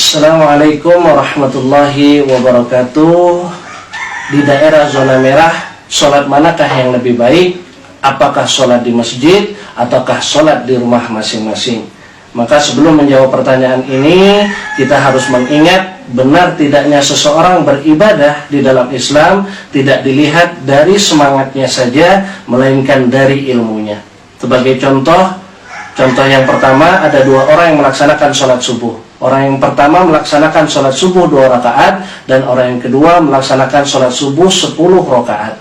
Assalamualaikum warahmatullahi wabarakatuh. Di daerah zona merah, sholat manakah yang lebih baik? Apakah sholat di masjid ataukah sholat di rumah masing-masing? Maka sebelum menjawab pertanyaan ini, kita harus mengingat benar tidaknya seseorang beribadah di dalam Islam tidak dilihat dari semangatnya saja, melainkan dari ilmunya. Sebagai contoh yang pertama, ada dua orang yang melaksanakan sholat subuh. Orang yang pertama melaksanakan sholat subuh 2 rakaat, dan orang yang kedua melaksanakan sholat subuh 10 rakaat.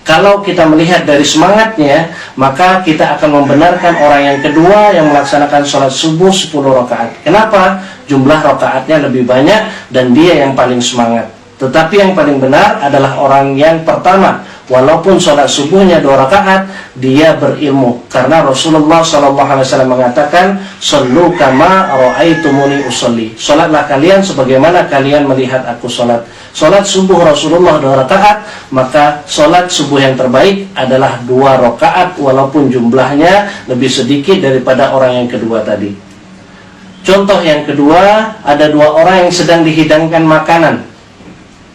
Kalau kita melihat dari semangatnya, maka kita akan membenarkan orang yang kedua yang melaksanakan sholat subuh 10 rakaat. Kenapa? Jumlah rakaatnya lebih banyak dan dia yang paling semangat. Tetapi yang paling benar adalah orang yang pertama. Walaupun sholat subuhnya 2 rakaat, dia berilmu. Karena Rasulullah SAW mengatakan, "Shallu kama ra'aitumuni usolli." Sholatlah kalian sebagaimana kalian melihat aku sholat. Sholat subuh Rasulullah 2 rakaat, maka sholat subuh yang terbaik adalah 2 rakaat, walaupun jumlahnya lebih sedikit daripada orang yang kedua tadi. Contoh yang kedua, ada 2 orang yang sedang dihidangkan makanan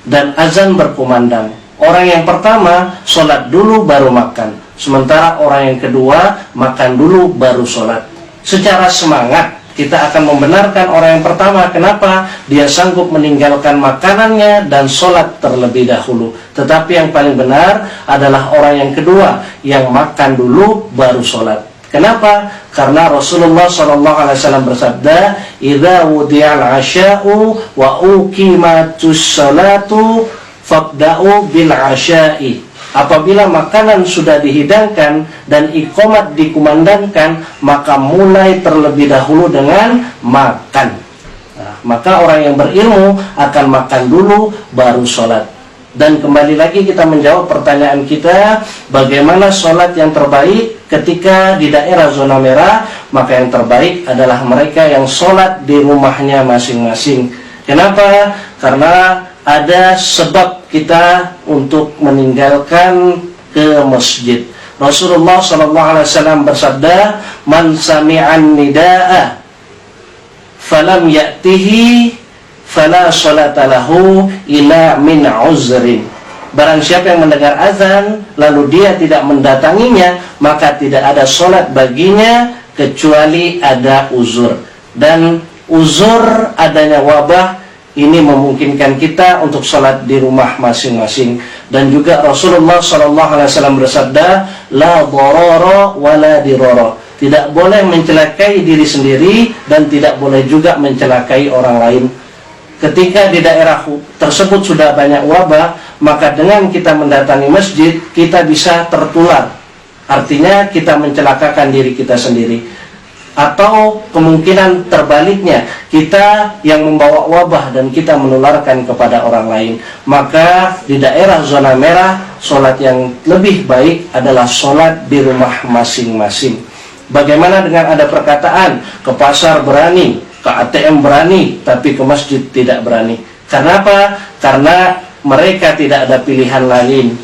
dan azan berkumandang. Orang yang pertama sholat dulu baru makan, sementara orang yang kedua makan dulu baru sholat. Secara semangat kita akan membenarkan orang yang pertama. Kenapa? Dia sanggup meninggalkan makanannya dan sholat terlebih dahulu. Tetapi yang paling benar adalah orang yang kedua, yang makan dulu baru sholat. Kenapa? Karena Rasulullah SAW bersabda, "Idza wudiyal asya'u wa uqimatus sholatu fabda'u bil asya'i." Apabila makanan sudah dihidangkan dan iqamat dikumandangkan, maka mulai terlebih dahulu dengan makan. Maka orang yang berilmu akan makan dulu baru sholat. Dan kembali lagi kita menjawab pertanyaan kita, bagaimana sholat yang terbaik ketika di daerah zona merah? Maka yang terbaik adalah mereka yang sholat di rumahnya masing-masing. Kenapa? Karena ada sebab kita untuk meninggalkan ke masjid. Rasulullah SAW bersabda, "Man sami'an nida'a falam ya'tihi fala sholata lahu ila min uzrin." Barang siapa yang mendengar azan lalu dia tidak mendatanginya, maka tidak ada sholat baginya kecuali ada uzur. Dan uzur adanya wabah ini memungkinkan kita untuk sholat di rumah masing-masing. Dan juga Rasulullah SAW bersabda, "La dharara wa la dirara." Tidak boleh mencelakai diri sendiri dan tidak boleh juga mencelakai orang lain. Ketika di daerah tersebut sudah banyak wabah, maka dengan kita mendatangi masjid, kita bisa tertular. Artinya kita mencelakakan diri kita sendiri. Atau kemungkinan terbaliknya, kita yang membawa wabah dan kita menularkan kepada orang lain. Maka di daerah zona merah, sholat yang lebih baik adalah sholat di rumah masing-masing. Bagaimana dengan ada perkataan, ke pasar berani, ke ATM berani, tapi ke masjid tidak berani? Karena apa? Karena mereka tidak ada pilihan lain.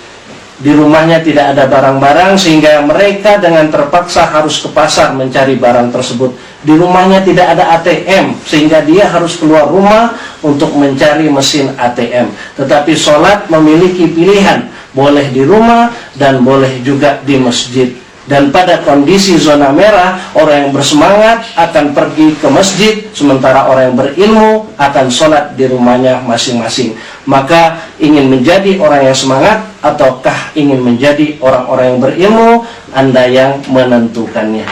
Di rumahnya tidak ada barang-barang, sehingga mereka dengan terpaksa harus ke pasar mencari barang tersebut. Di rumahnya tidak ada ATM, sehingga dia harus keluar rumah untuk mencari mesin ATM. Tetapi sholat memiliki pilihan, boleh di rumah dan boleh juga di masjid. Dan pada kondisi zona merah, orang yang bersemangat akan pergi ke masjid, sementara orang yang berilmu akan sholat di rumahnya masing-masing. Maka ingin menjadi orang yang semangat ataukah ingin menjadi orang-orang yang berilmu, Anda yang menentukannya.